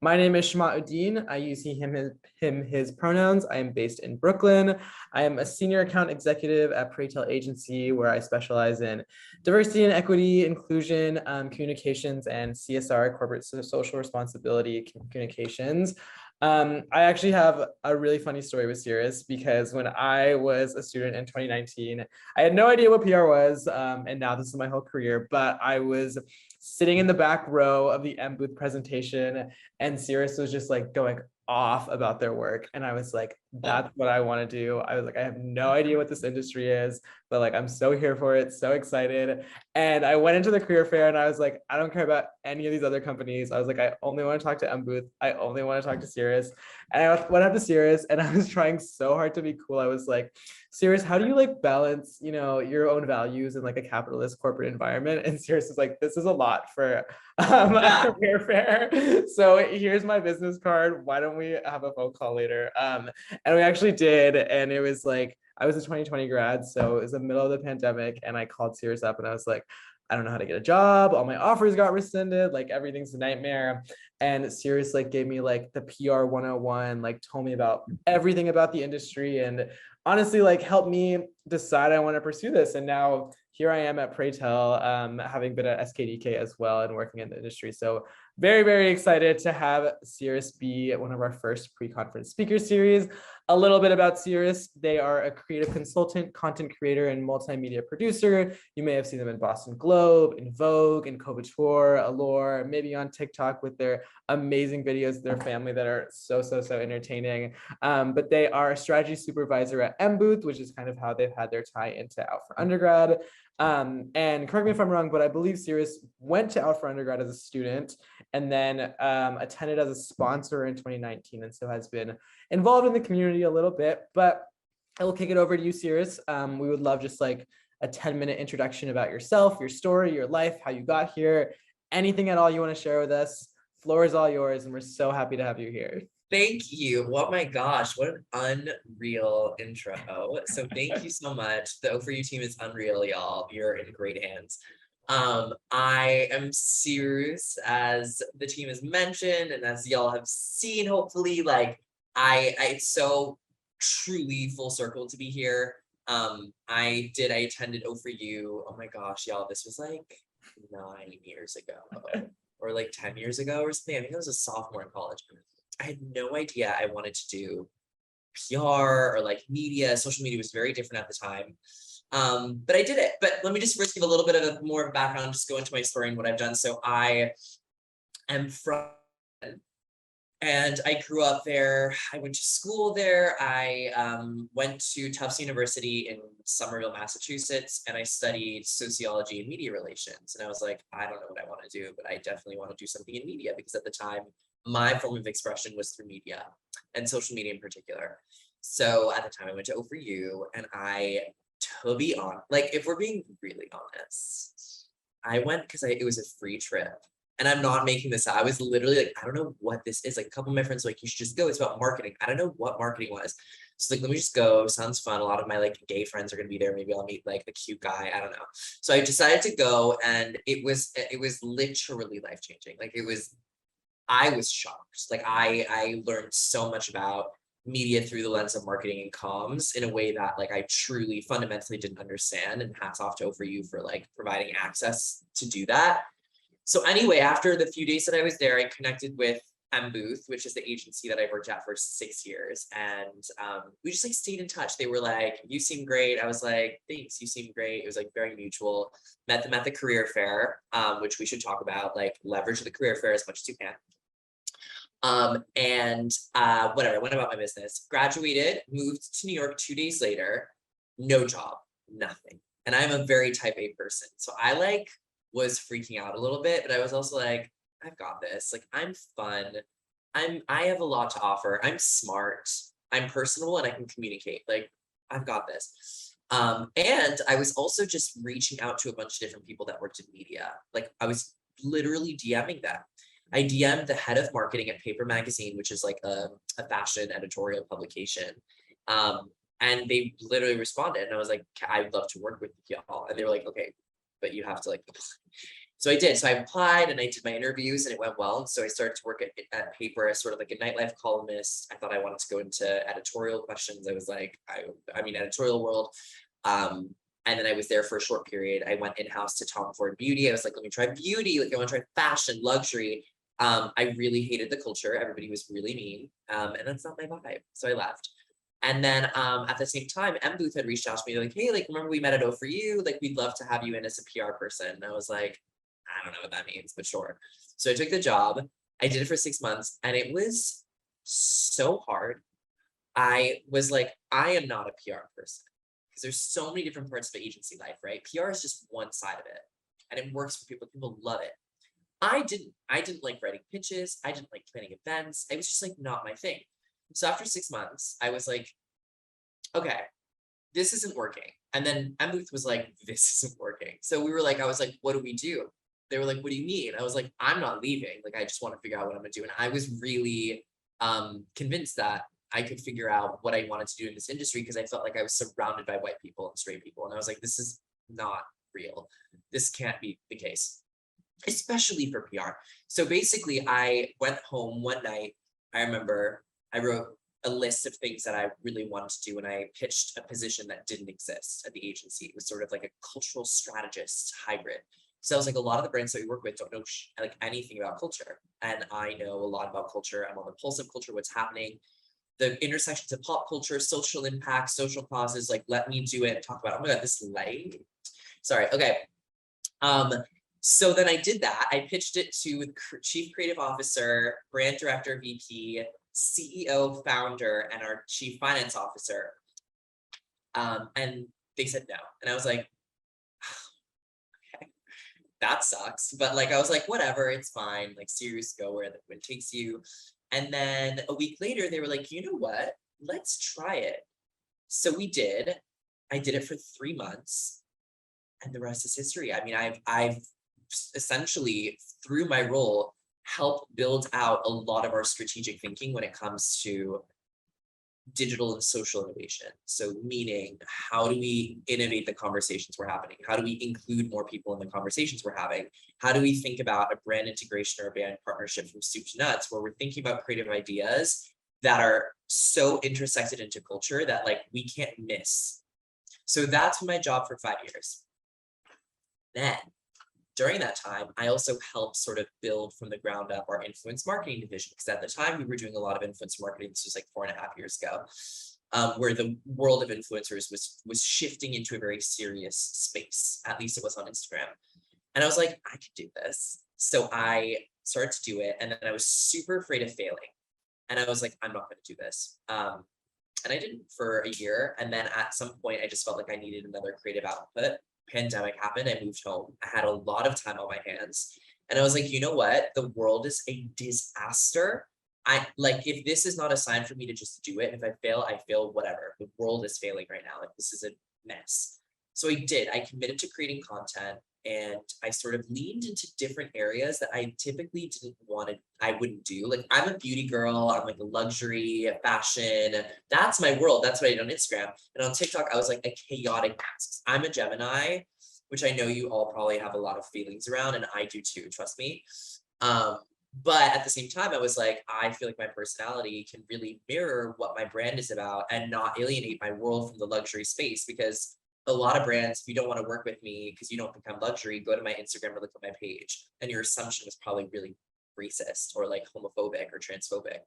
My name is Shama-Uddin. I use he, his pronouns. I am based in Brooklyn. I am a senior account executive at Praytel Agency, where I specialize in diversity and equity, inclusion, communications, and CSR, corporate social responsibility communications. I actually have a really funny story with Cyrus because when I was a student in 2019, I had no idea what PR was, and now this is my whole career, but I was sitting in the back row of the M booth presentation and Cyrus was just like going off about their work. And I was like, that's what I want to do. I was like, I have no idea what this industry is, but like, I'm so here for it, so excited. And I went into the career fair and I was like, I don't care about any of these other companies. I was like, I only want to talk to M Booth. I only want to talk to Cyrus. And I went up to Cyrus and I was trying so hard to be cool. I was like, Cyrus, how do you like balance, your own values in like a capitalist corporate environment? And Cyrus is like, this is a lot for a career fair. So here's my business card. Why don't we have a phone call later? And we actually did. And it was like, I was a 2020 grad. So it was the middle of the pandemic. And I called Cyrus up and I was like, I don't know how to get a job. All my offers got rescinded. Like everything's a nightmare. And Cyrus like gave me like the PR 101, like told me about everything about the industry and honestly like helped me decide I want to pursue this. And now here I am at Praytel, having been at SKDK as well and working in the industry. So very, very excited to have Cyrus be one of our first pre-conference speaker series. A little bit about Cyrus. They are a creative consultant, content creator, and multimedia producer. You may have seen them in Boston Globe, in Vogue, in Couture, Allure, maybe on TikTok with their amazing videos of their family that are so entertaining. But they are a strategy supervisor at M Booth, which is kind of how they've had their tie into Out for Undergrad. And correct me if I'm wrong, but I believe Cyrus went to Out for Undergrad as a student and then attended as a sponsor in 2019 and so has been involved in the community a little bit. But I will kick it over to you, Cyrus. We would love just like a 10-minute introduction about yourself, your story, your life, how you got here, anything at all you want to share with us. Floor is all yours, and we're so happy to have you here. Thank you. Oh my gosh, what an unreal intro. So thank you so much. The O4U team is unreal, y'all. You're in great hands. I am Cyrus, as the team has mentioned, and as y'all have seen, hopefully, like I it's so truly full circle to be here. I attended O4U. Oh my gosh, y'all, this was like 9 years ago. Or like 10 years ago or something. I think I was a sophomore in college. I had no idea I wanted to do PR or like media. Social media was very different at the time. But I did it. But let me just first give a little bit of more of a background, just go into my story and what I've done. So I am from, and I grew up there. I went to school there. I went to Tufts University in Somerville, Massachusetts, and I studied sociology and media relations. And I was like, I don't know what I want to do, but I definitely want to do something in media because at the time, my form of expression was through media and social media in particular. So at the time I went to O4U and to be honest, like if we're being really honest, I went because it was a free trip. And I'm not making this up. I was literally like, I don't know what this is. Like a couple of my friends were like, you should just go. It's about marketing. I don't know what marketing was. So like, let me just go. Sounds fun. A lot of my like gay friends are gonna be there. Maybe I'll meet like the cute guy. I don't know. So I decided to go, and it was literally life changing. Like I was shocked. Like I learned so much about media through the lens of marketing and comms in a way that like I truly fundamentally didn't understand, and hats off to O4U for like providing access to do that. So anyway, after the few days that I was there, I connected with M Booth, which is the agency that I worked at for 6 years. And we just like stayed in touch. They were like, you seem great. I was like, thanks, you seem great. It was like very mutual. Met them at the career fair, which we should talk about, like leverage the career fair as much as you can. Whatever, I went about my business, graduated, moved to New York 2 days later, no job, nothing. And I'm a very type A person. So I like was freaking out a little bit, but I was also like, I've got this. Like, I'm fun. I have a lot to offer. I'm smart. I'm personable and I can communicate. Like, I've got this. And I was also just reaching out to a bunch of different people that worked in media. Like, I was literally DMing them. I DM'd the head of marketing at Paper Magazine, which is like a fashion editorial publication. And they literally responded. And I was like, I'd love to work with y'all. And they were like, okay, but you have to like, So I did. So I applied and I did my interviews and it went well. And so I started to work at paper as sort of like a nightlife columnist. I thought I wanted to go into editorial questions. I was like, I mean, editorial world. And then I was there for a short period. I went in-house to Tom Ford Beauty. I was like, let me try beauty. Like I want to try fashion, luxury. I really hated the culture. Everybody was really mean. And that's not my vibe. So I left. And then at the same time, M Booth had reached out to me like, hey, like, remember we met at O for You? Like, we'd love to have you in as a PR person. And I was like, I don't know what that means, but sure. So I took the job. I did it for 6 months and it was so hard. I was like, I am not a PR person because there's so many different parts of agency life, right? PR is just one side of it and it works for people. People love it. I didn't like writing pitches. I didn't like planning events. It was just like not my thing. So after 6 months, I was like, okay, this isn't working. And then M Booth was like, this isn't working. So we were like, I was like, what do we do? They were like, what do you mean? I was like, I'm not leaving. Like, I just want to figure out what I'm gonna do. And I was really convinced that I could figure out what I wanted to do in this industry because I felt like I was surrounded by white people and straight people. And I was like, this is not real. This can't be the case, especially for PR. So basically, I went home one night. I remember I wrote a list of things that I really wanted to do, and I pitched a position that didn't exist at the agency. It was sort of like a cultural strategist hybrid. So I was like, a lot of the brands that we work with don't know like anything about culture, and I know a lot about culture. I'm on the pulse of culture, what's happening, the intersections of pop culture, social impact, social causes. Like, let me do it. Talk about. Oh my god, this light. Sorry. Okay. So then I did that. I pitched it to the chief creative officer, brand director, VP, CEO, founder, and our chief finance officer. And they said no. And I was like, okay, that sucks. But like, I was like, whatever, it's fine. Like, Cyrus, go where the wind takes you. And then a week later, they were like, you know what? Let's try it. So we did. I did it for 3 months. And the rest is history. I mean, I've essentially, through my role, helped build out a lot of our strategic thinking when it comes to digital and social innovation. So meaning, how do we innovate the conversations we're having? How do we include more people in the conversations we're having? How do we think about a brand integration or a brand partnership from soup to nuts, where we're thinking about creative ideas that are so intersected into culture that like we can't miss. So that's my job for 5 years. Then during that time, I also helped sort of build from the ground up our influence marketing division, because at the time we were doing a lot of influence marketing. This was like 4.5 years ago, where the world of influencers was shifting into a very serious space. At least it was on Instagram. And I was like, I could do this. So I started to do it. And then I was super afraid of failing. And I was like, I'm not going to do this. And I didn't for a year. And then at some point, I just felt like I needed another creative output. Pandemic happened. I moved home. I had a lot of time on my hands. And I was like, you know what? The world is a disaster. I like, if this is not a sign for me to just do it, if I fail, whatever. The world is failing right now. Like, this is a mess. So I did. I committed to creating content, and I sort of leaned into different areas that I typically I wouldn't do. Like, I'm a beauty girl. I'm like a luxury, fashion. That's my world. That's what I did on Instagram. And on TikTok, I was like a chaotic mess. I'm a Gemini, which I know you all probably have a lot of feelings around, and I do too, trust me. But at the same time, I was like, I feel like my personality can really mirror what my brand is about and not alienate my world from the luxury space, because a lot of brands, if you don't want to work with me because you don't think I'm luxury, go to my Instagram or look at my page. And your assumption was probably really racist or like homophobic or transphobic.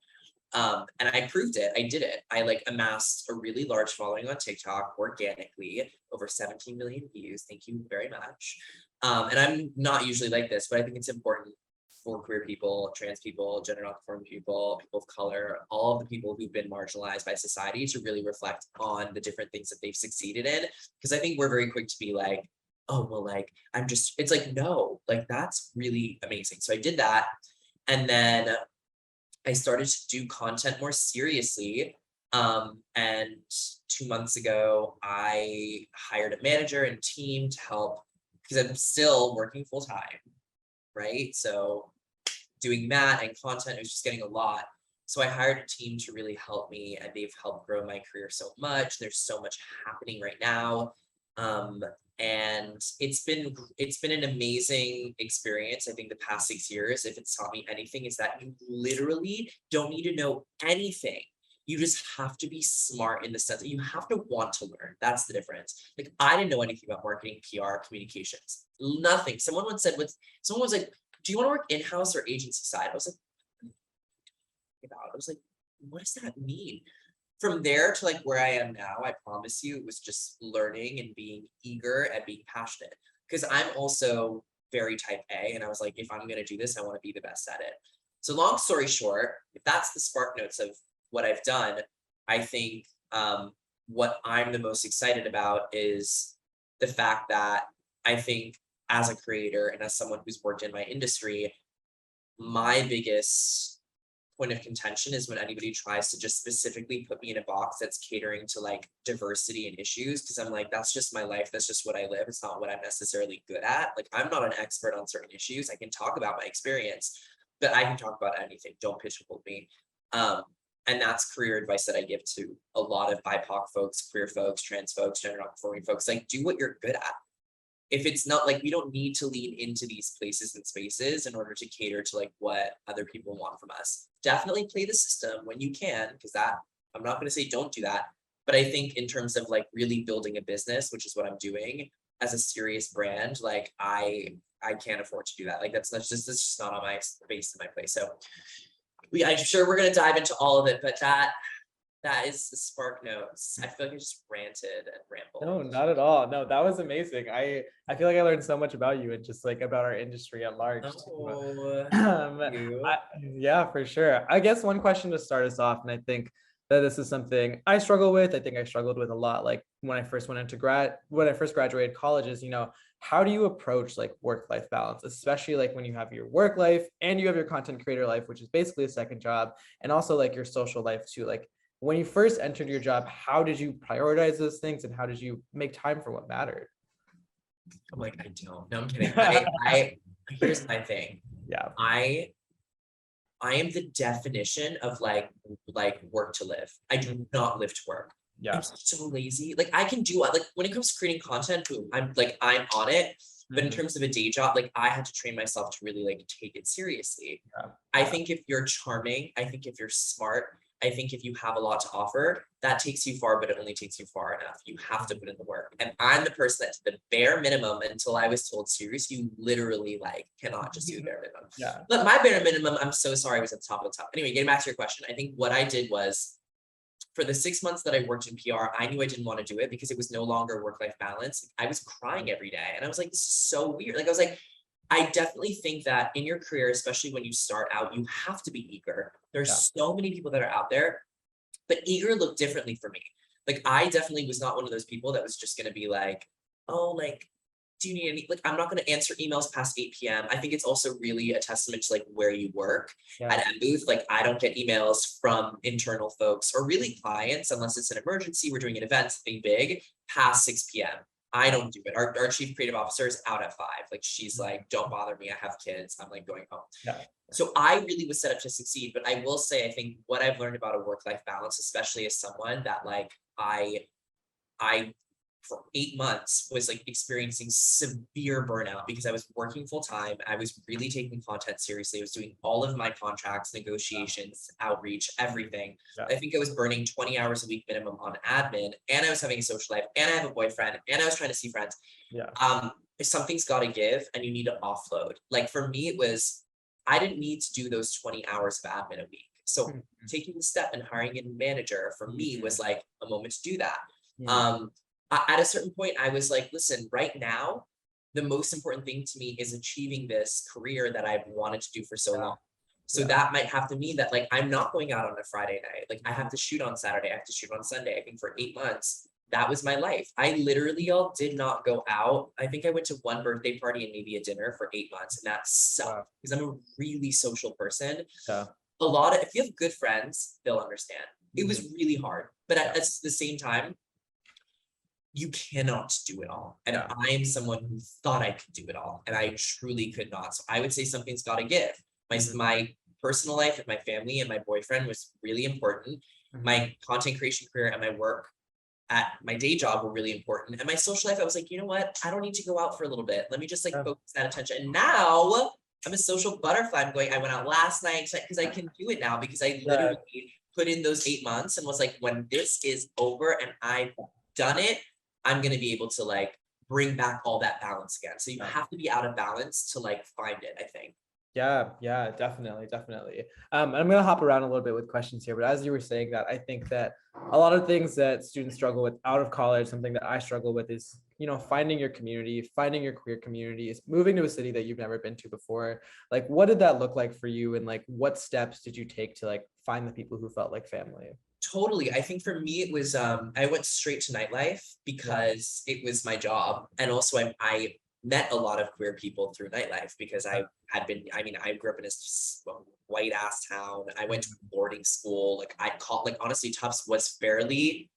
And I proved it. I did it. I like amassed a really large following on TikTok organically, over 17 million views. Thank you very much. And I'm not usually like this, but I think it's important for queer people, trans people, gender nonconforming people, people of color, all of the people who've been marginalized by society to really reflect on the different things that they've succeeded in. Because I think we're very quick to be like, oh, well, like, it's like, no, like, that's really amazing. So I did that. And then I started to do content more seriously. And 2 months ago, I hired a manager and team to help, because I'm still working full time, right? So doing that and content, it was just getting a lot. So I hired a team to really help me, and they've helped grow my career so much. There's so much happening right now. And it's been an amazing experience. I think the past 6 years, if it's taught me anything, is that you literally don't need to know anything. You just have to be smart in the sense that you have to want to learn. That's the difference. Like, I didn't know anything about marketing, PR, communications, nothing. Someone once said, someone was like, do you want to work in-house or agency side? I was like, what does that mean? From there to like where I am now, I promise you, it was just learning and being eager and being passionate. Because I'm also very type A, and I was like, if I'm gonna do this, I want to be the best at it. So long story short, if that's the spark notes of what I've done, I think what I'm the most excited about is the fact that I think as a creator and as someone who's worked in my industry, my biggest point of contention is when anybody tries to just specifically put me in a box that's catering to like diversity and issues, because I'm like, that's just my life, that's just what I live, it's not what I'm necessarily good at. Like, I'm not an expert on certain issues. I can talk about my experience, but I can talk about anything. Don't pigeonhole me. And that's career advice that I give to a lot of BIPOC folks, queer folks, trans folks, gender non-conforming folks. Like, do what you're good at. If it's not, like, we don't need to lean into these places and spaces in order to cater to like what other people want from us. Definitely play the system when you can, because that, I'm not going to say don't do that, but I think in terms of like really building a business, which is what I'm doing as a serious brand, like I can't afford to do that. Like, that's just not on my base in my place. So I'm sure we're going to dive into all of it, but that is the spark notes. I feel like I just ranted and rambled. No, not at all. No, that was amazing. I feel like I learned so much about you and just like about our industry at large too. Oh, you. Yeah, for sure. I guess one question to start us off, and I think that this is something I struggle with. I think I struggled with a lot. Like when I first graduated college, is, how do you approach like work-life balance, especially like when you have your work life and you have your content creator life, which is basically a second job, and also like your social life too. Like, when you first entered your job, how did you prioritize those things and how did you make time for what mattered? I'm like, I don't. No, I'm kidding. I here's my thing. Yeah. I am the definition of like work to live. I do not live to work. Yeah. I'm so lazy. Like, I can do, like, when it comes to creating content, boom, I'm on it. But in terms of a day job, like, I had to train myself to really like take it seriously. Yeah. I think if you're charming, I think if you're smart, I think if you have a lot to offer, that takes you far, but it only takes you far enough. You have to put in the work. And I'm the person that, to the bare minimum, until I was told, Cyrus, you literally like cannot just do the bare minimum. Yeah. But my bare minimum, I'm so sorry, was at the top of the top. Anyway, getting back to your question, I think what I did was, for the 6 months that I worked in PR, I knew I didn't want to do it because it was no longer work-life balance. I was crying every day. And I was like, this is so weird. Like, I was like, I definitely think that in your career, especially when you start out, you have to be eager. There's so many people that are out there, but eager looked differently for me. Like, I definitely was not one of those people that was just going to be like, oh, like, do you need any, like, I'm not going to answer emails past 8 p.m. I think it's also really a testament to like where you work. At M Booth. Like, I don't get emails from internal folks or really clients unless it's an emergency, we're doing an event, something big, past 6 p.m. I don't do it. Our chief creative officer is out at 5. Like, she's like, don't bother me, I have kids, I'm like going home. Yeah. So I really was set up to succeed. But I will say, I think what I've learned about a work-life balance, especially as someone that like I for 8 months was like experiencing severe burnout because I was working full time. I was really taking content seriously. I was doing all of my contracts, negotiations, outreach, everything. Yeah. I think I was burning 20 hours a week minimum on admin, and I was having a social life, and I have a boyfriend, and I was trying to see friends. Yeah. Something's got to give, and you need to offload. Like, for me, it was, I didn't need to do those 20 hours of admin a week. So taking the step and hiring a manager for me was like a moment to do that. At a certain point, I was like, listen, right now, the most important thing to me is achieving this career that I've wanted to do for so long. So that might have to mean that like, I'm not going out on a Friday night. Like, I have to shoot on Saturday. I have to shoot on Sunday. I think for 8 months, that was my life. I literally, y'all, did not go out. I think I went to one birthday party and maybe a dinner for 8 months. And that sucked because I'm a really social person. Yeah. A lot of, if you have good friends, they'll understand. It was really hard. But at the same time, you cannot do it all. And I am someone who thought I could do it all, and I truly could not. So I would say something's got to give. My personal life with my family and my boyfriend was really important. My content creation career and my work, at my day job were really important. And my social life, I was like, you know what? I don't need to go out for a little bit. Let me just like Yeah. focus that attention. And now I'm a social butterfly. I went out last night because I can do it now because I literally put in those 8 months and was like, when this is over and I've done it, I'm going to be able to like bring back all that balance again. So you have to be out of balance to like find it, I think. Yeah, definitely. And I'm gonna hop around a little bit with questions here, but as you were saying that, I think that a lot of things that students struggle with out of college, something that I struggle with is, finding your community, finding your queer communities, moving to a city that you've never been to before. Like, what did that look like for you? And like, what steps did you take to like find the people who felt like family? Totally. I think for me, it was, I went straight to nightlife because it was my job. And also I met a lot of queer people through nightlife because I grew up in a white ass town. I went to boarding school. Like I called, like, honestly, Tufts was fairly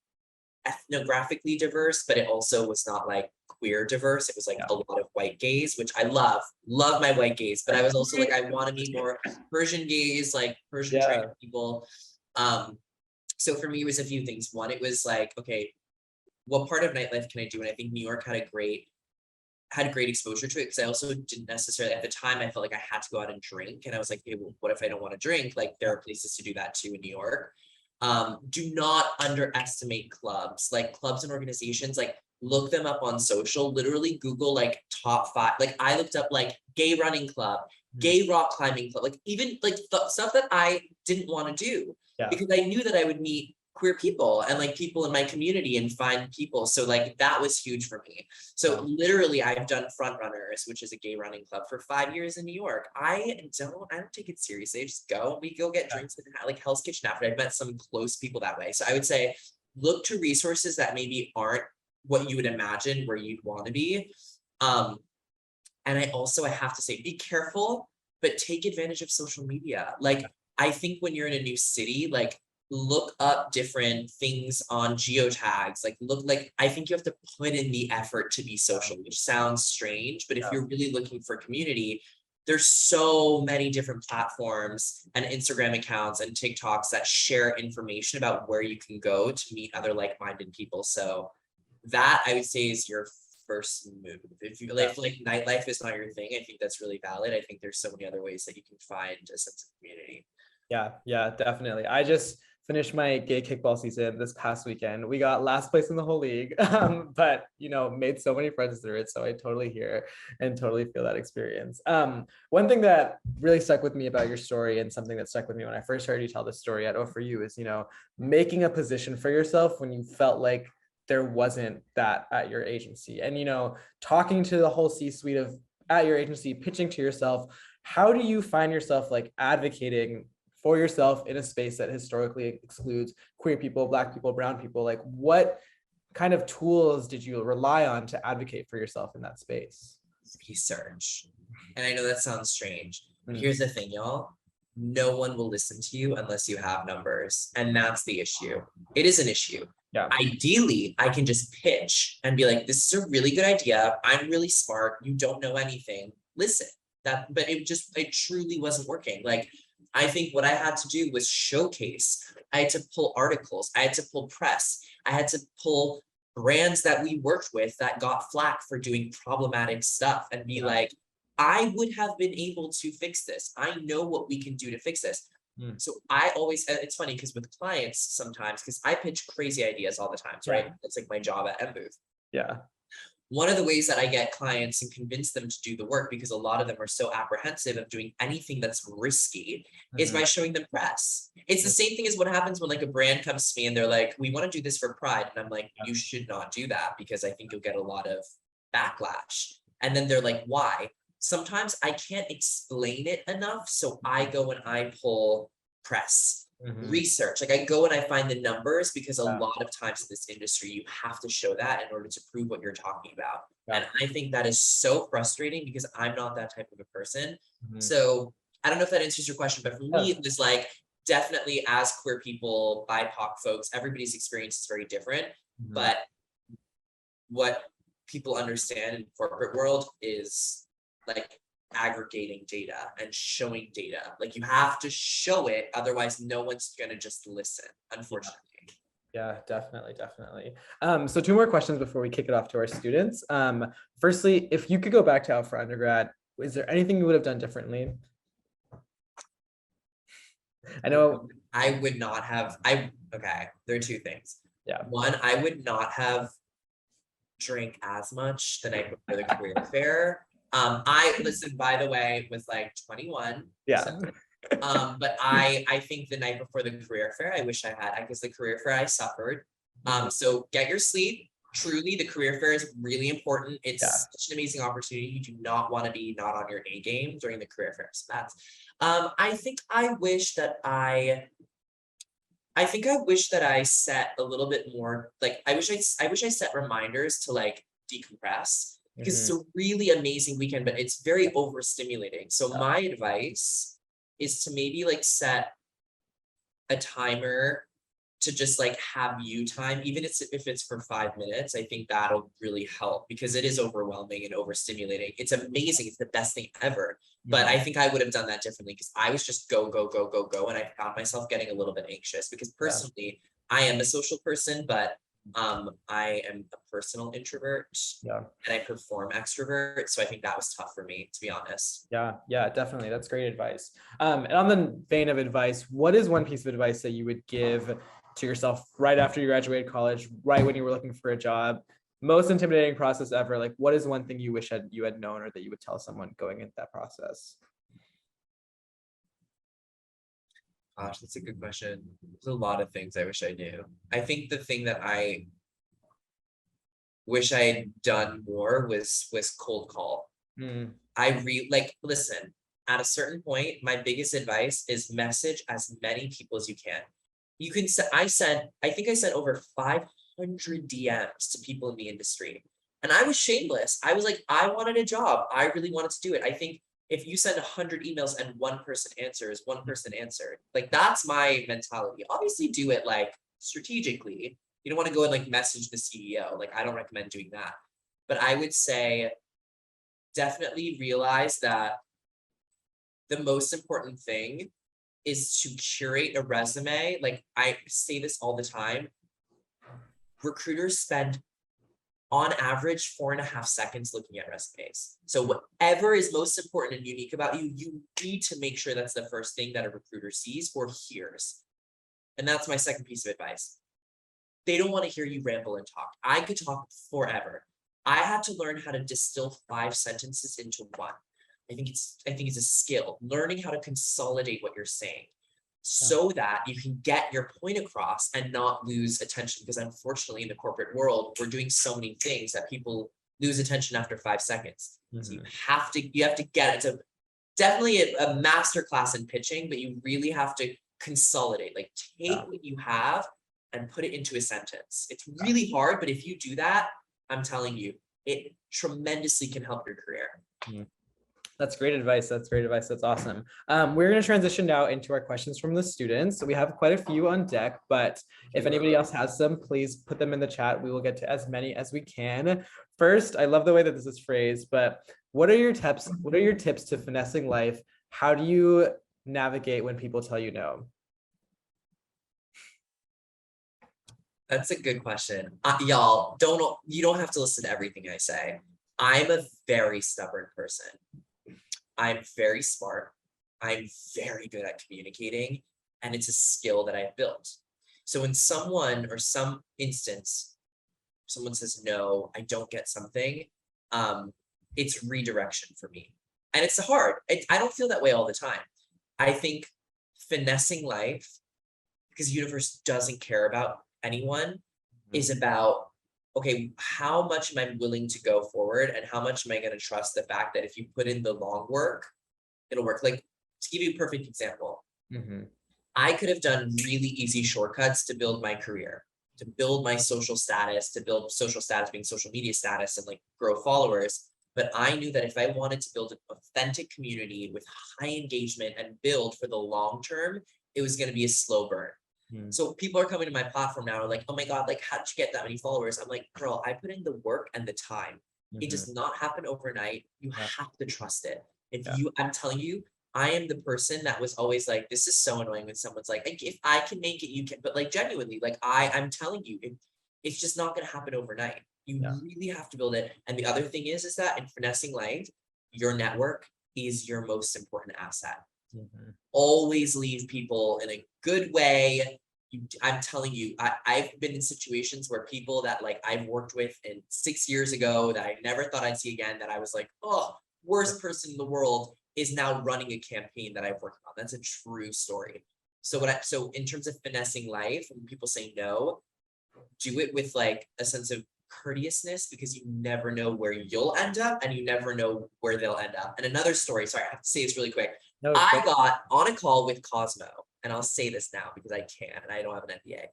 ethnographically diverse, but it also was not like queer diverse. It was like a lot of white gays, which I love my white gays, but I was also like, I want to meet more Persian gays, like Persian trans people. So for me, it was a few things. One, it was like, okay, what part of nightlife can I do? And I think New York had great exposure to it because I also didn't necessarily at the time I felt like I had to go out and drink. And I was like, hey, well, what if I don't want to drink? Like there are places to do that too in New York. Do not underestimate clubs, like clubs and organizations, like look them up on social, literally Google like top 5. Like I looked up like gay running club, gay rock climbing club, like even like stuff that I didn't want to do because I knew that I would meet queer people and like people in my community and find people. So like that was huge for me. So literally I've done Front Runners, which is a gay running club for 5 years in New York. I don't take it seriously. I just go, we go get drinks and like Hell's Kitchen after. I've met some close people that way. So I would say look to resources that maybe aren't what you would imagine where you'd want to be. And I have to say, be careful, but take advantage of social media. Like I think when you're in a new city, like look up different things on geotags, I think you have to put in the effort to be social, which sounds strange, but if you're really looking for community, there's so many different platforms and Instagram accounts and TikToks that share information about where you can go to meet other like-minded people. So that I would say is your first move. If you like nightlife is not your thing, I think that's really valid. I think there's so many other ways that you can find a sense of community. Yeah, definitely. I just finished my gay kickball season this past weekend. We got last place in the whole league, but made so many friends through it. So I totally hear and totally feel that experience. One thing that really stuck with me about your story and something that stuck with me when I first heard you tell the story at Oh For You is, making a position for yourself when you felt like there wasn't that at your agency, and talking to the whole C-suite of at your agency, pitching to yourself. How do you find yourself like advocating for yourself in a space that historically excludes queer people, Black people, brown people? Like what kind of tools did you rely on to advocate for yourself in that space? Research. And I know that sounds strange, but here's the thing, y'all. No one will listen to you unless you have numbers. And that's the issue. It is an issue. Yeah. Ideally, I can just pitch and be like, this is a really good idea. I'm really smart. You don't know anything. Listen. But it truly wasn't working. Like, I think what I had to do was showcase. I had to pull articles. I had to pull press. I had to pull brands that we worked with that got flack for doing problematic stuff and be like, I would have been able to fix this. I know what we can do to fix this. So it's funny because with clients sometimes, because I pitch crazy ideas all the time, right? It's like my job at MBooth. Yeah. One of the ways that I get clients and convince them to do the work, because a lot of them are so apprehensive of doing anything that's risky, is by showing them press. It's the same thing as what happens when like a brand comes to me and they're like, we want to do this for Pride. And I'm like, you should not do that because I think you'll get a lot of backlash. And then they're like, why? Sometimes I can't explain it enough. So I go and I pull press. Research. Like I go and I find the numbers because a lot of times in this industry, you have to show that in order to prove what you're talking about. And I think that is so frustrating because I'm not that type of a person. So I don't know if that answers your question, but for me, it was like, definitely as queer people, BIPOC folks, everybody's experience is very different. But what people understand in the corporate world is like aggregating data and showing data. Like you have to show it, otherwise no one's gonna just listen, unfortunately. Yeah, definitely, definitely. So two more questions before we kick it off to our students. Firstly, if you could go back to Alpha for undergrad, is there anything you would have done differently? I know. I would not have, okay, there are two things. Yeah. One, I would not have drank as much the night before the career fair. I, listen, by the way, was like 21. Yeah. So, but I think the night before the career fair, I wish I had, because the career fair I suffered. So get your sleep. Truly, the career fair is really important. It's Yeah. such an amazing opportunity. You do not want to be not on your A game during the career fair. So that's, I think I wish that I think I wish that I set a little bit more, like, I wish I set reminders to like decompress, because it's a really amazing weekend, but it's very overstimulating. So my advice is to maybe like set a timer to just like have you time, even if it's for 5 minutes. I think that'll really help, because it is overwhelming and overstimulating. It's amazing. It's the best thing ever. But I think I would have done that differently, because I was just go, go, go, go, go. And I found myself getting a little bit anxious, because personally, I am a social person, but I am a personal introvert. Yeah. And I perform extrovert. So I think that was tough for me, to be honest. Yeah, yeah, definitely. That's great advice. And on the vein of advice, what is one piece of advice that you would give to yourself right after you graduated college, right when you were looking for a job? Most intimidating process ever. Like, what is one thing you wish you had known, or that you would tell someone going into that process? Gosh, that's a good question. There's a lot of things I wish I knew. I think the thing that I wish I had done more was cold call. Like, listen, at a certain point, my biggest advice is message as many people as you can. You can say, I think I sent over 500 DMs to people in the industry, and I was shameless. I was like, I wanted a job. I really wanted to do it. I think if you send 100 emails and one person answers, one person answered. Like, that's my mentality. Obviously, do it like strategically. You don't want to go and like message the CEO. Like, I don't recommend doing that. But I would say definitely realize that the most important thing is to curate a resume. Like, I say this all the time. Recruiters spend on average 4.5 seconds looking at resumes. So whatever is most important and unique about you, you need to make sure that's the first thing that a recruiter sees or hears. And that's my second piece of advice. They don't want to hear you ramble and talk. I could talk forever. I had to learn how to distill 5 sentences into one. I think it's a skill, learning how to consolidate what you're saying, so that you can get your point across and not lose attention. Because unfortunately, in the corporate world, we're doing so many things that people lose attention after 5 seconds. So you have to get it to definitely a master class in pitching, but you really have to consolidate, like take what you have and put it into a sentence. It's really hard, but if you do that, I'm telling you, it tremendously can help your career. That's great advice. That's great advice. That's awesome. We're going to transition now into our questions from the students. So we have quite a few on deck, but if anybody else has some, please put them in the chat. We will get to as many as we can. First, I love the way that this is phrased, but what are your tips? What are your tips to finessing life? How do you navigate when people tell you no? That's a good question. Y'all, you don't have to listen to everything I say. I'm a very stubborn person. I'm very smart. I'm very good at communicating, and it's a skill that I've built. So when someone or some instance, someone says, no, I don't get something, it's redirection for me. And it's hard. I don't feel that way all the time. I think finessing life, because the universe doesn't care about anyone, is about, okay, how much am I willing to go forward, and how much am I going to trust the fact that if you put in the long work, it'll work. Like, to give you a perfect example, I could have done really easy shortcuts to build my career, to build my social status, to build social status being social media status, and like grow followers. But I knew that if I wanted to build an authentic community with high engagement and build for the long term, it was going to be a slow burn. So people are coming to my platform now, are like, oh my God, like, how did you get that many followers? I'm like, girl, I put in the work and the time. It does not happen overnight. You have to trust it. I'm telling you, I am the person that was always like, this is so annoying when someone's like, if I can make it, you can, but like genuinely, like I'm telling you, it's just not going to happen overnight. You Yeah. really have to build it. And the other thing is that in finessing life, your network is your most important asset. Always leave people in a good way. I'm telling you, I've been in situations where people that like I've worked with in 6 years ago that I never thought I'd see again, that I was like, oh, worst person in the world, is now running a campaign that I've worked on. That's a true story. So in terms of finessing life, when people say no, do it with like a sense of courteousness, because you never know where you'll end up and you never know where they'll end up. And another story, sorry, I have to say this really quick. No, I got on a call with Cosmo, and I'll say this now because I can, and I don't have an NDA.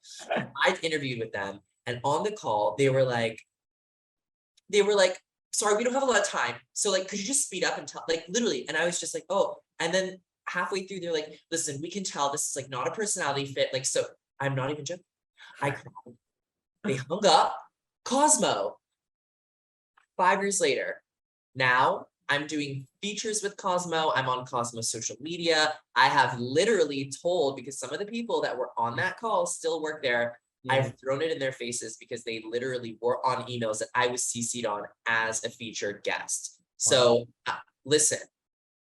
I've interviewed with them, and on the call, they were like, sorry, we don't have a lot of time. So like, could you just speed up and tell, like literally. And I was just like, oh, and then halfway through, they're like, listen, we can tell this is like not a personality fit. Like, so I'm not even joking. I cried. They hung up. Cosmo, 5 years later, now I'm doing features with Cosmo. I'm on Cosmo's social media. I have literally told, because some of the people that were on that call still work there, I've thrown it in their faces because they literally were on emails that I was CC'd on as a featured guest. So listen,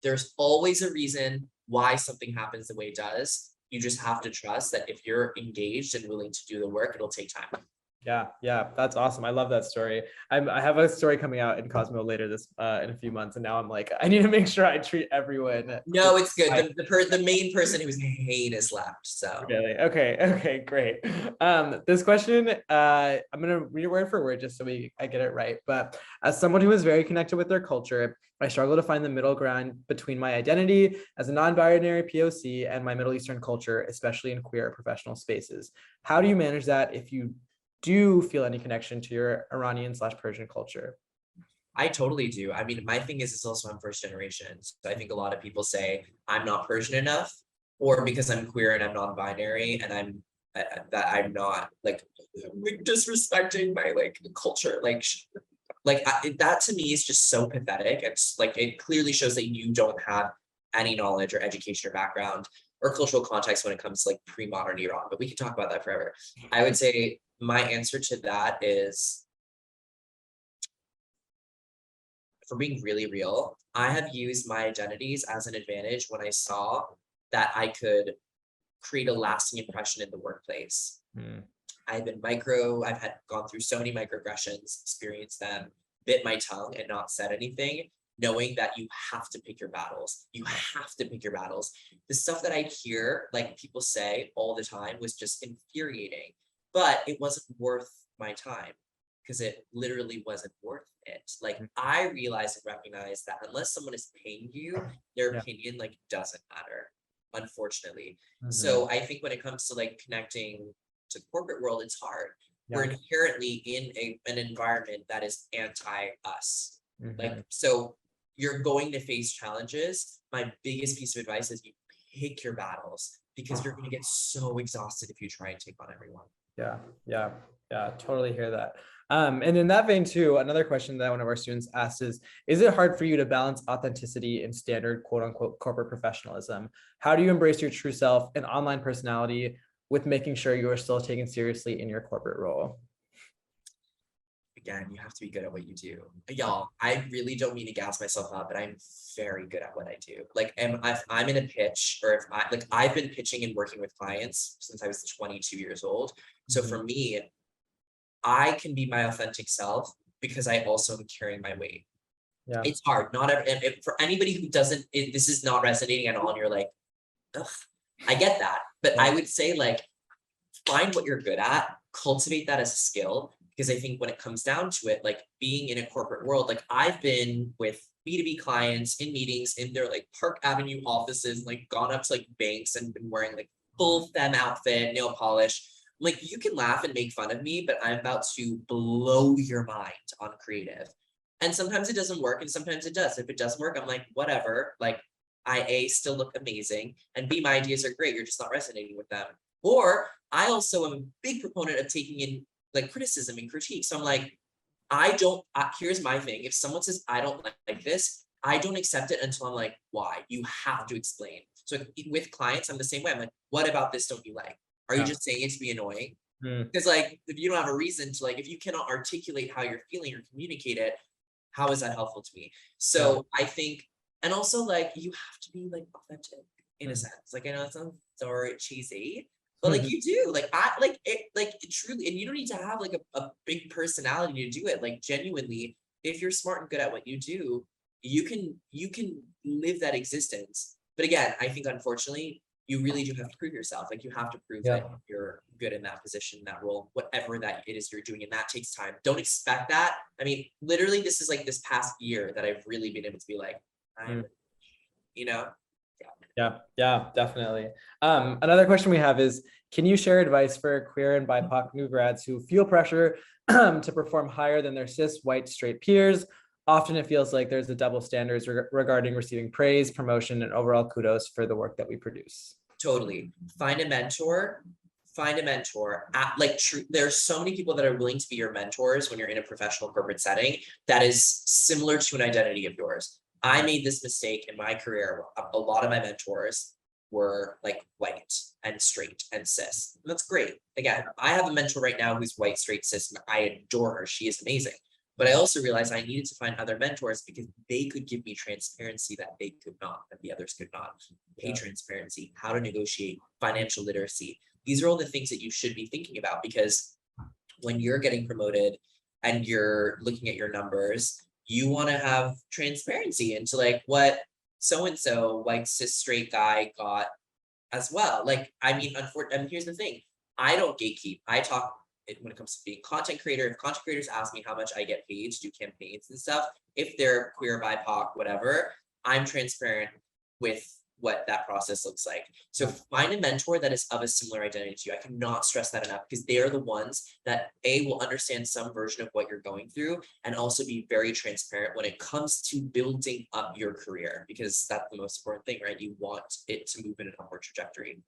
there's always a reason why something happens the way it does. You just have to trust that if you're engaged and willing to do the work, it'll take time. Yeah, that's awesome. I love that story. I have a story coming out in Cosmo later this in a few months, and now I'm like, I need to make sure I treat everyone. No, it's good. The main person who's heinous left. So really, okay, great. This question, I'm gonna read it word for word just so I get it right. But as someone who is very connected with their culture, I struggle to find the middle ground between my identity as a non-binary POC and my Middle Eastern culture, especially in queer professional spaces. How do you manage that if you do feel any connection to your Iranian/Persian culture? I totally do. I mean, my thing is, it's also I'm first generation. So I think a lot of people say I'm not Persian enough, or because I'm queer and I'm non-binary and that I'm not like disrespecting my like culture. That to me is just so pathetic. It's like, it clearly shows that you don't have any knowledge or education or background or cultural context when it comes to like pre-modern Iran, but we can talk about that forever. I would say my answer to that is, for being really real, I have used my identities as an advantage when I saw that I could create a lasting impression in the workplace. I've had gone through so many microaggressions, experienced them, bit my tongue and not said anything, knowing that you have to pick your battles. You have to pick your battles. The stuff that I'd hear, like people say all the time, was just infuriating, but it wasn't worth my time because it literally wasn't worth it. Like, I realized and recognized that unless someone is paying you, their opinion like doesn't matter, unfortunately. So I think when it comes to like connecting to the corporate world, it's hard. We're inherently in an environment that is anti-us. Like, so you're going to face challenges. My biggest piece of advice is you pick your battles, because you're going to get so exhausted if you try and take on everyone. Yeah, totally hear that. And in that vein too, another question that one of our students asked is it hard for you to balance authenticity and standard quote unquote corporate professionalism? How do you embrace your true self and online personality with making sure you are still taken seriously in your corporate role? Again, you have to be good at what you do. Y'all, I really don't mean to gas myself up, but I'm very good at what I do. Like, if I'm in a pitch, or if I've been pitching and working with clients since I was 22 years old. So for me, I can be my authentic self because I also am carrying my weight. It's hard. Not every, for anybody who doesn't, this is not resonating at all, and you're like, ugh, I get that. But I would say, like, find what you're good at, cultivate that as a skill. Because I think when it comes down to it, like being in a corporate world, like I've been with B2B clients in meetings in their like Park Avenue offices, like gone up to like banks and been wearing like full femme outfit, nail polish. Like, you can laugh and make fun of me, but I'm about to blow your mind on creative. And sometimes it doesn't work, and sometimes it does. If it doesn't work, I'm like, whatever. Like, I still look amazing, and B, my ideas are great. You're just not resonating with them. Or I also am a big proponent of taking in like criticism and critique. So I'm like, here's my thing. If someone says, I don't like this, I don't accept it until I'm like, why? You have to explain. So with clients, I'm the same way. I'm like, what about this don't you like? Are you just saying it to be annoying? Because like, if you don't have a reason to like, if you cannot articulate how you're feeling or communicate it, how is that helpful to me? So I think, and also like, you have to be like authentic in a sense. Like, I know it sounds so cheesy, but like you do, like I like it, like truly, and you don't need to have like a big personality to do it. Like genuinely, if you're smart and good at what you do, you can live that existence. But again, I think unfortunately, you really do have to prove yourself. Like you have to prove that you're good in that position, that role, whatever that it is you're doing, and that takes time. Don't expect that. I mean, literally, this is like this past year that I've really been able to be like, you know. Yeah, definitely. Another question we have is, can you share advice for queer and BIPOC new grads who feel pressure to perform higher than their cis white straight peers? Often it feels like there's a double standards regarding receiving praise, promotion, and overall kudos for the work that we produce. Totally. Find a mentor. There's so many people that are willing to be your mentors when you're in a professional corporate setting that is similar to an identity of yours. I made this mistake in my career. A lot of my mentors were like white and straight and cis. And that's great. Again, I have a mentor right now who's white, straight, cis, and I adore her. She is amazing. But I also realized I needed to find other mentors because they could give me transparency that they could not, that the others could not. Pay transparency, how to negotiate, financial literacy. These are all the things that you should be thinking about, because when you're getting promoted and you're looking at your numbers, you want to have transparency into like what so-and-so white cis straight guy got as well. Like, I mean, unfortunately, here's the thing. I don't gatekeep. I talk when it comes to being content creator. If content creators ask me how much I get paid to do campaigns and stuff, if they're queer, BIPOC, whatever, I'm transparent with what that process looks like. So find a mentor that is of a similar identity to you. I cannot stress that enough, because they are the ones that will understand some version of what you're going through, and also be very transparent when it comes to building up your career, because that's the most important thing, right? You want it to move in an upward trajectory.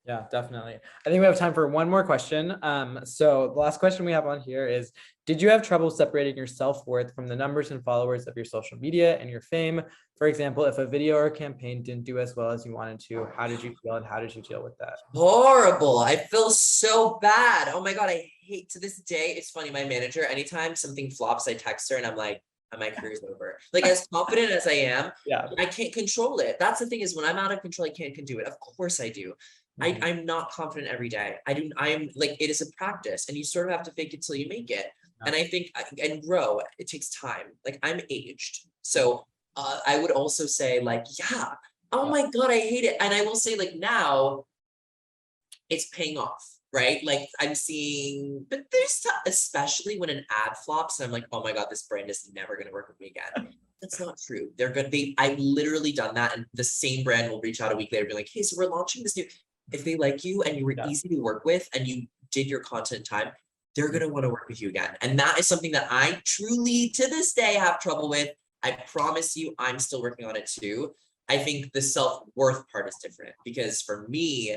Yeah, definitely. I think we have time for one more question. So the last question we have on here is, did you have trouble separating your self-worth from the numbers and followers of your social media and your fame? For example, if a video or campaign didn't do as well as you wanted to, how did you feel and how did you deal with that? Horrible. I feel so bad. Oh my God, I hate, to this day, it's funny, my manager, anytime something flops, I text her and I'm like, my career's over. Like, as confident as I am, I can't control it. That's the thing, is when I'm out of control, I can't do it. Of course I do. I'm not confident every day. I'm like, it is a practice, and you sort of have to fake it till you make it. And I think, and grow, it takes time. Like, I'm aged. So I would also say like, oh my God, I hate it. And I will say, like, now it's paying off, right? Like, I'm seeing, but there's especially when an ad flops and I'm like, oh my God, this brand is never going to work with me again. That's not true. They're good. I've literally done that. And the same brand will reach out a week later and be like, hey, so we're launching this new, if they like you and you were easy to work with and you did your content in time, they're going to want to work with you again. And that is something that I truly, to this day, have trouble with. I promise you, I'm still working on it too. I think the self-worth part is different, because for me,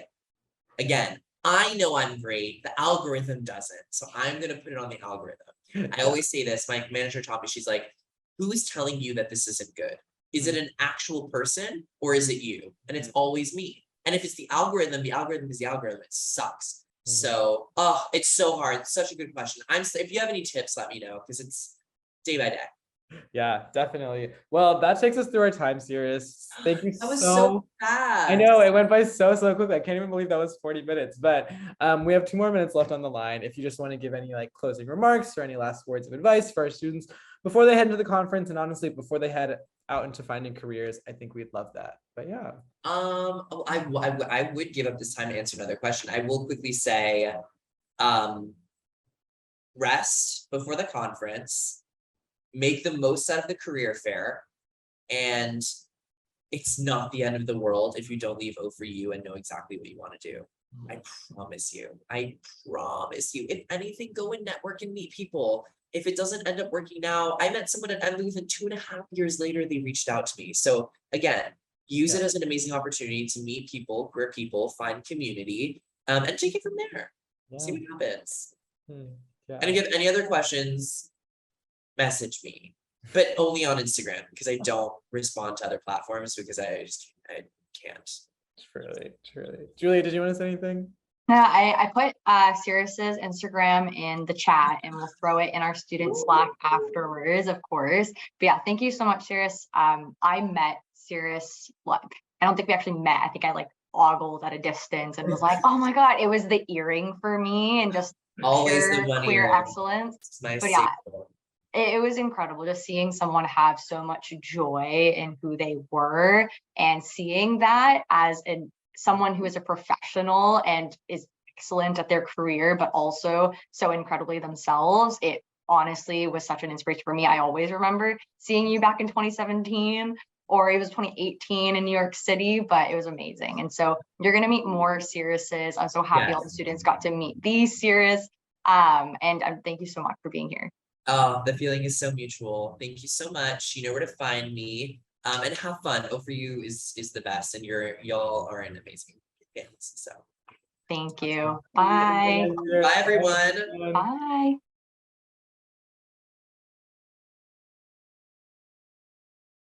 again, I know I'm great. The algorithm doesn't. So I'm going to put it on the algorithm. I always say this, my manager taught me, she's like, who is telling you that this isn't good? Is it an actual person or is it you? And it's always me. And if it's the algorithm is the algorithm. It sucks. So, it's so hard. It's such a good question. If you have any tips, let me know, because it's day by day. Yeah, definitely. Well, that takes us through our time, Cyrus. Thank you That was so fast. I know, it went by so quickly. I can't even believe that was 40 minutes, but we have 2 more minutes left on the line. If you just want to give any like closing remarks or any last words of advice for our students before they head into the conference, and honestly, before they head out into finding careers, I think we'd love that. But yeah. I would give up this time to answer another question. I will quickly say, rest before the conference, make the most out of the career fair, and it's not the end of the world if you don't leave O4U and know exactly what you want to do. I promise you. If anything, go and network and meet people. If it doesn't end up working now, I met someone at Emily within 2.5 years later, they reached out to me. So again, use it as an amazing opportunity to meet people, queer people, find community, and take it from there. See what happens. And if you have any other questions, message me. but only on Instagram because I don't respond to other platforms because I can't. Truly, truly. Julia, did you want to say anything? Yeah, I put Cyrus's Instagram in the chat and we'll throw it in our student Slack afterwards, of course. But yeah, thank you so much, Cyrus. I met Cyrus, like, I don't think we actually met. I think I like ogled at a distance and was like, oh my God, it was the earring for me and just Always the pure one queer ear. excellence. It's my But yeah, staple. it was incredible just seeing someone have so much joy in who they were and seeing that as someone who is a professional and is excellent at their career, but also so incredibly themselves. It honestly was such an inspiration for me. I always remember seeing you back in 2017, or it was 2018 in New York City, but it was amazing. And so you're going to meet more Cyruses. I'm so happy all the students got to meet these Cyrus. And thank you so much for being here. The feeling is so mutual. Thank you so much. You know where to find me. And have fun. Oh, for you is the best, and y'all are an amazing fans. So thank you. Bye. bye everyone. Bye.